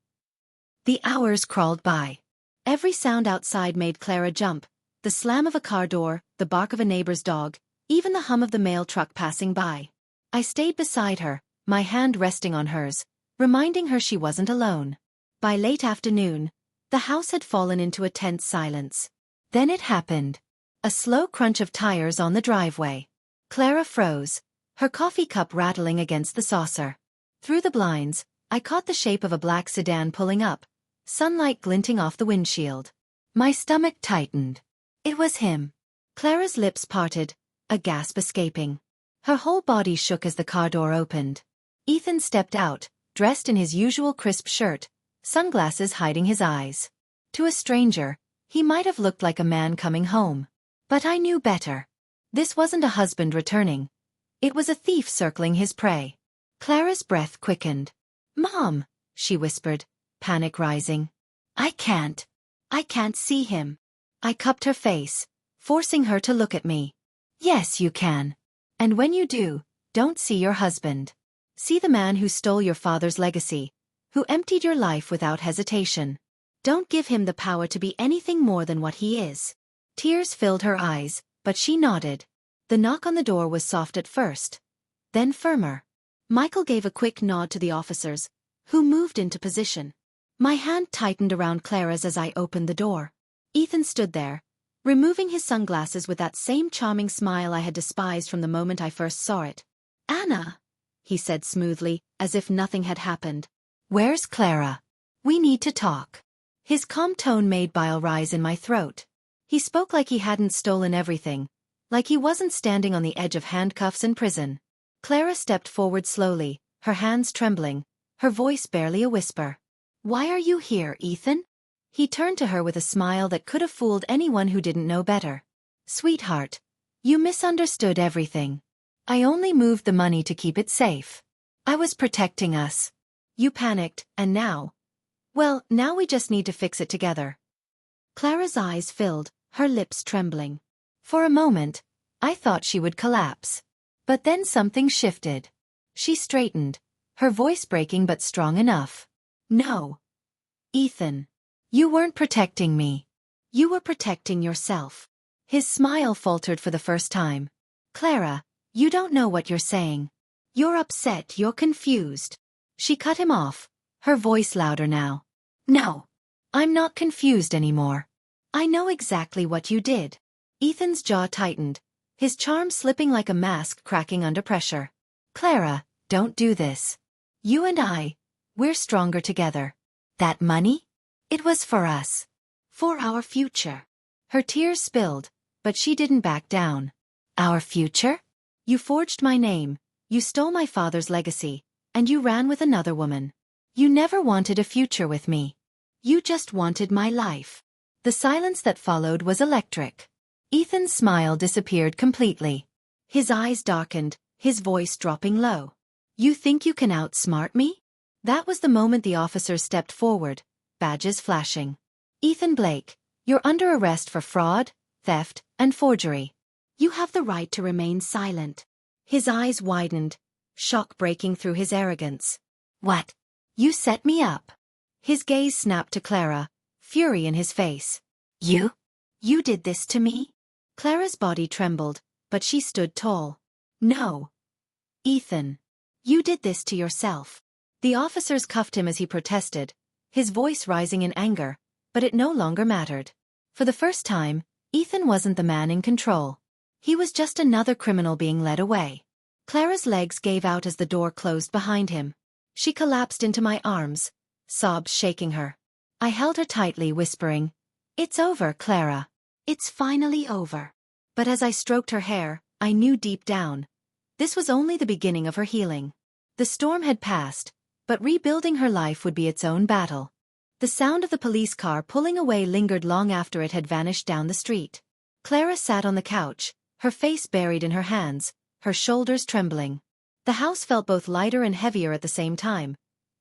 The hours crawled by. Every sound outside made Clara jump, the slam of a car door, the bark of a neighbor's dog, even the hum of the mail truck passing by. I stayed beside her, my hand resting on hers, reminding her she wasn't alone. By late afternoon, the house had fallen into a tense silence. Then it happened. A slow crunch of tires on the driveway. Clara froze, her coffee cup rattling against the saucer. Through the blinds, I caught the shape of a black sedan pulling up, sunlight glinting off the windshield. My stomach tightened. It was him. Clara's lips parted, a gasp escaping. Her whole body shook as the car door opened. Ethan stepped out, dressed in his usual crisp shirt, sunglasses hiding his eyes. To a stranger, he might have looked like a man coming home. But I knew better. This wasn't a husband returning. It was a thief circling his prey. Clara's breath quickened. "Mom," she whispered, panic rising. I can't see him." I cupped her face, forcing her to look at me. "Yes, you can. And when you do, don't see your husband. See the man who stole your father's legacy, who emptied your life without hesitation. Don't give him the power to be anything more than what he is." Tears filled her eyes, but she nodded. The knock on the door was soft at first, then firmer. Michael gave a quick nod to the officers, who moved into position. My hand tightened around Clara's as I opened the door. Ethan stood there, removing his sunglasses with that same charming smile I had despised from the moment I first saw it. "Anna," he said smoothly, as if nothing had happened. "Where's Clara? We need to talk." His calm tone made bile rise in my throat. He spoke like he hadn't stolen everything, like he wasn't standing on the edge of handcuffs in prison. Clara stepped forward slowly, her hands trembling, her voice barely a whisper. "Why are you here, Ethan?" He turned to her with a smile that could have fooled anyone who didn't know better. "Sweetheart, you misunderstood everything. I only moved the money to keep it safe. I was protecting us. You panicked, and now we just need to fix it together." Clara's eyes filled, her lips trembling. For a moment, I thought she would collapse. But then something shifted. She straightened, her voice breaking but strong enough. "No, Ethan. You weren't protecting me. You were protecting yourself." His smile faltered for the first time. "Clara, you don't know what you're saying. You're upset, you're confused." She cut him off, her voice louder now. "No, I'm not confused anymore. I know exactly what you did. Ethan's jaw tightened, his charm slipping like a mask cracking under pressure. Clara, don't do this. You and we're stronger together. That money? It was for us. For our future. Her tears spilled, but she didn't back down. Our future? You forged my name, you stole my father's legacy, and you ran with another woman. You never wanted a future with me. You just wanted my life. The silence that followed was electric. Ethan's smile disappeared completely. His eyes darkened, his voice dropping low. You think you can outsmart me? That was the moment the officers stepped forward, badges flashing. Ethan Blake, you're under arrest for fraud, theft, and forgery. You have the right to remain silent. His eyes widened, shock breaking through his arrogance. What? You set me up. His gaze snapped to Clara, fury in his face. You? You did this to me? Clara's body trembled, but she stood tall. No. Ethan. You did this to yourself. The officers cuffed him as he protested, his voice rising in anger, but it no longer mattered. For the first time, Ethan wasn't the man in control. He was just another criminal being led away. Clara's legs gave out as the door closed behind him. She collapsed into my arms, sobs shaking her. I held her tightly, whispering, "It's over, Clara. It's finally over." But as I stroked her hair, I knew deep down, this was only the beginning of her healing. The storm had passed, but rebuilding her life would be its own battle. The sound of the police car pulling away lingered long after it had vanished down the street. Clara sat on the couch, her face buried in her hands, her shoulders trembling. The house felt both lighter and heavier at the same time.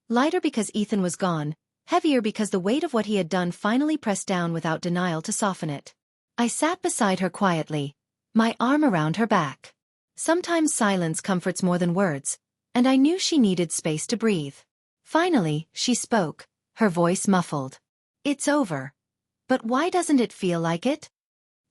Lighter because Ethan was gone, heavier because the weight of what he had done finally pressed down without denial to soften it. I sat beside her quietly, my arm around her back. Sometimes silence comforts more than words, and I knew she needed space to breathe. Finally, she spoke, her voice muffled. It's over. But why doesn't it feel like it?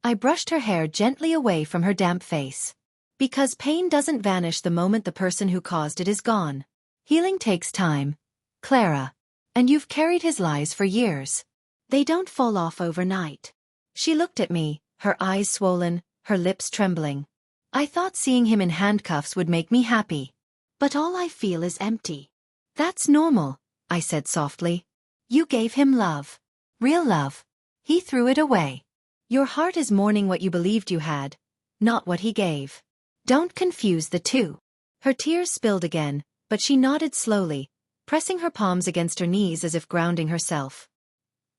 I brushed her hair gently away from her damp face. Because pain doesn't vanish the moment the person who caused it is gone. Healing takes time, Clara. And you've carried his lies for years. They don't fall off overnight. She looked at me, her eyes swollen, her lips trembling. I thought seeing him in handcuffs would make me happy. But all I feel is empty. That's normal, I said softly. You gave him love. Real love. He threw it away. Your heart is mourning what you believed you had, not what he gave. Don't confuse the two. Her tears spilled again, but she nodded slowly, pressing her palms against her knees as if grounding herself.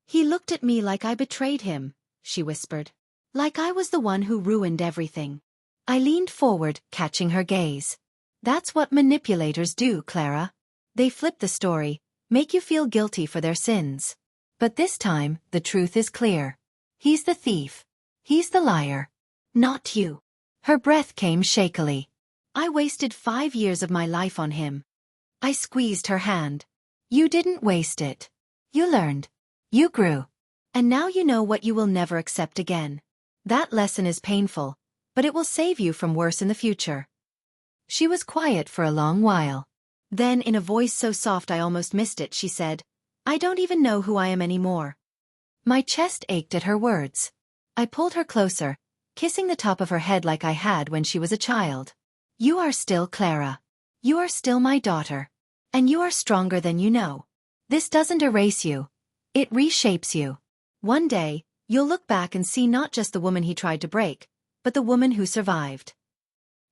He looked at me like I betrayed him, she whispered. Like I was the one who ruined everything. I leaned forward, catching her gaze. That's what manipulators do, Clara. They flip the story, make you feel guilty for their sins. But this time, the truth is clear. He's the thief. He's the liar. Not you. Her breath came shakily. I wasted 5 years of my life on him. I squeezed her hand. You didn't waste it. You learned. You grew. And now you know what you will never accept again. That lesson is painful, but it will save you from worse in the future. She was quiet for a long while. Then, in a voice so soft I almost missed it, she said, I don't even know who I am anymore. My chest ached at her words. I pulled her closer, kissing the top of her head like I had when she was a child. You are still Clara. You are still my daughter. And you are stronger than you know. This doesn't erase you. It reshapes you. One day, you'll look back and see not just the woman he tried to break, but the woman who survived.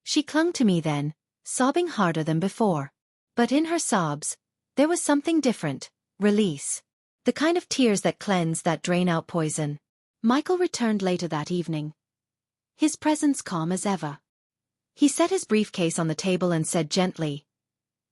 She clung to me then, sobbing harder than before. But in her sobs, there was something different, release. The kind of tears that cleanse, that drain out poison. Michael returned later that evening. His presence calm as ever. He set his briefcase on the table and said gently,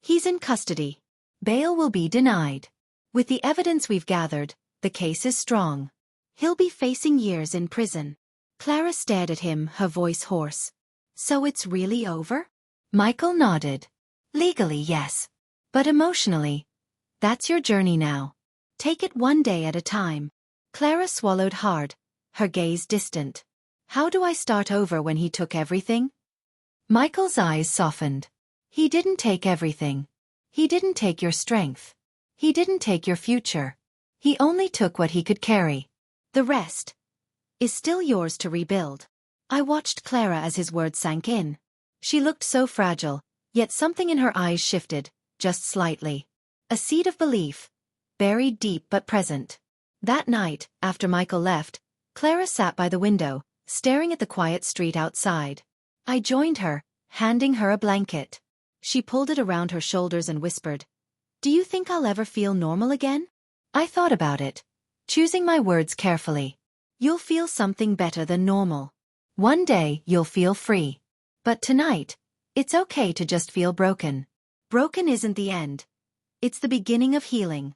He's in custody. Bail will be denied. With the evidence we've gathered, the case is strong. He'll be facing years in prison. Clara stared at him, her voice hoarse. So it's really over? Michael nodded. Legally, yes. But emotionally, that's your journey now. Take it one day at a time. Clara swallowed hard, her gaze distant. How do I start over when he took everything? Michael's eyes softened. He didn't take everything. He didn't take your strength. He didn't take your future. He only took what he could carry. The rest, is still yours to rebuild. I watched Clara as his words sank in. She looked so fragile, yet something in her eyes shifted, just slightly. A seed of belief, buried deep but present. That night, after Michael left, Clara sat by the window, staring at the quiet street outside. I joined her, handing her a blanket. She pulled it around her shoulders and whispered, "Do you think I'll ever feel normal again?" I thought about it, choosing my words carefully. You'll feel something better than normal. One day you'll feel free. But tonight, it's okay to just feel broken. Broken isn't the end. It's the beginning of healing.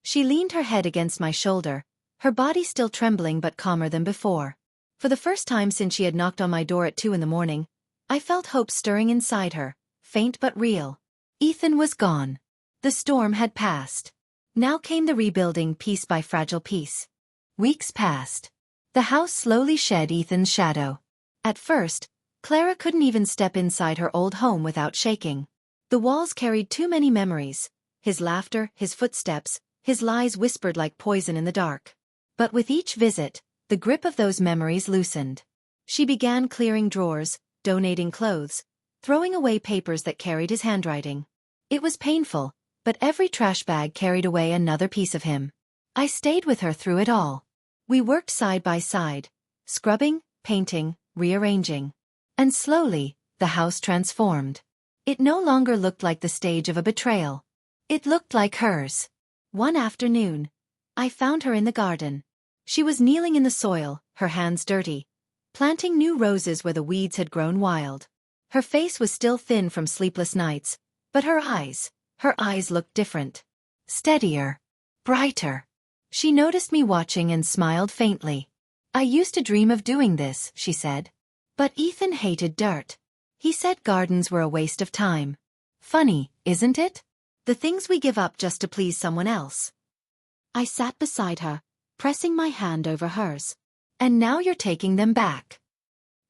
She leaned her head against my shoulder, her body still trembling but calmer than before. For the first time since she had knocked on my door at 2 a.m, I felt hope stirring inside her, faint but real. Ethan was gone. The storm had passed. Now came the rebuilding piece by fragile piece. Weeks passed. The house slowly shed Ethan's shadow. At first, Clara couldn't even step inside her old home without shaking. The walls carried too many memories. His laughter, his footsteps, his lies whispered like poison in the dark. But with each visit, the grip of those memories loosened. She began clearing drawers, donating clothes, throwing away papers that carried his handwriting. It was painful, but every trash bag carried away another piece of him. I stayed with her through it all. We worked side by side, scrubbing, painting, rearranging. And slowly, the house transformed. It no longer looked like the stage of a betrayal. It looked like hers. One afternoon, I found her in the garden. She was kneeling in the soil, her hands dirty, planting new roses where the weeds had grown wild. Her face was still thin from sleepless nights, but her eyes looked different. Steadier. Brighter. She noticed me watching and smiled faintly. "I used to dream of doing this," she said. "But Ethan hated dirt. He said gardens were a waste of time." Funny, isn't it? The things we give up just to please someone else. I sat beside her, pressing my hand over hers. "And now you're taking them back."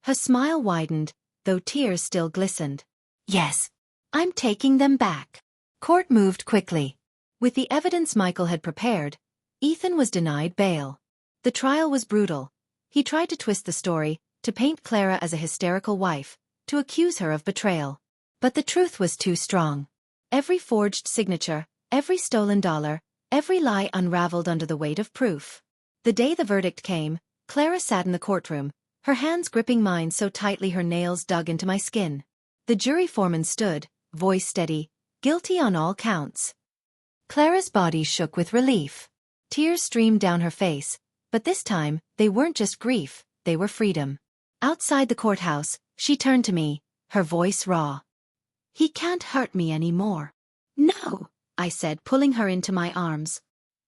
Her smile widened, though tears still glistened. "Yes, I'm taking them back." Court moved quickly. With the evidence Michael had prepared, Ethan was denied bail. The trial was brutal. He tried to twist the story, to paint Clara as a hysterical wife, to accuse her of betrayal. But the truth was too strong. Every forged signature, every stolen dollar, every lie unraveled under the weight of proof. The day the verdict came, Clara sat in the courtroom, her hands gripping mine so tightly her nails dug into my skin. The jury foreman stood, voice steady, guilty on all counts. Clara's body shook with relief. Tears streamed down her face, but this time, they weren't just grief, they were freedom. Outside the courthouse, she turned to me, her voice raw. "He can't hurt me anymore." "No," I said, pulling her into my arms.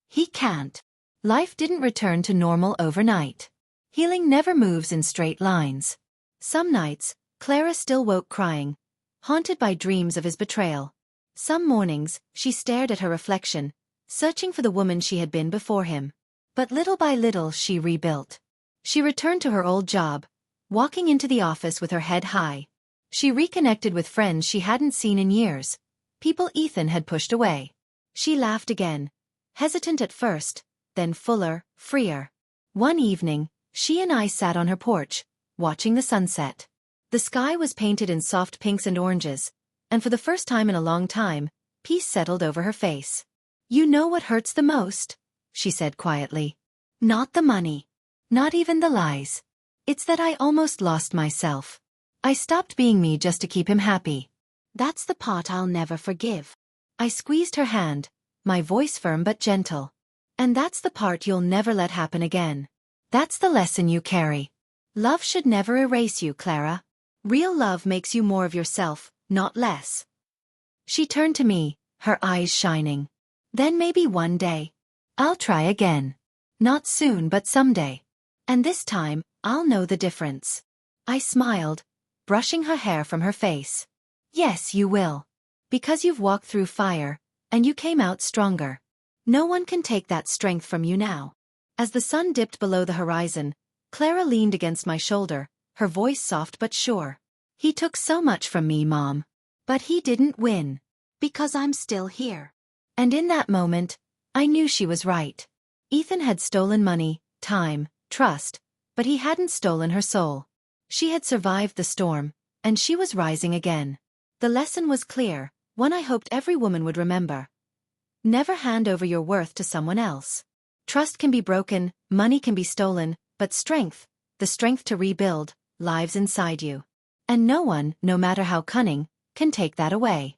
"He can't." Life didn't return to normal overnight. Healing never moves in straight lines. Some nights, Clara still woke crying, haunted by dreams of his betrayal. Some mornings, she stared at her reflection, searching for the woman she had been before him. But little by little she rebuilt. She returned to her old job, walking into the office with her head high. She reconnected with friends she hadn't seen in years, people Ethan had pushed away. She laughed again, hesitant at first, then fuller, freer. One evening, she and I sat on her porch, watching the sunset. The sky was painted in soft pinks and oranges, and for the first time in a long time, peace settled over her face. "You know what hurts the most?" she said quietly. "Not the money. Not even the lies. It's that I almost lost myself. I stopped being me just to keep him happy. That's the part I'll never forgive." I squeezed her hand, my voice firm but gentle. "And that's the part you'll never let happen again. That's the lesson you carry. Love should never erase you, Clara. Real love makes you more of yourself, not less." She turned to me, her eyes shining. "Then maybe one day, I'll try again. Not soon but someday. And this time, I'll know the difference." I smiled, brushing her hair from her face. "Yes, you will. Because you've walked through fire, and you came out stronger. No one can take that strength from you now." As the sun dipped below the horizon, Clara leaned against my shoulder, her voice soft but sure. "He took so much from me, Mom. But he didn't win. Because I'm still here." And in that moment, I knew she was right. Ethan had stolen money, time, trust, But he hadn't stolen her soul. She had survived the storm, and she was rising again. The lesson was clear, one I hoped every woman would remember. Never hand over your worth to someone else. Trust can be broken, money can be stolen, but strength, the strength to rebuild, lives inside you. And no one, no matter how cunning, can take that away.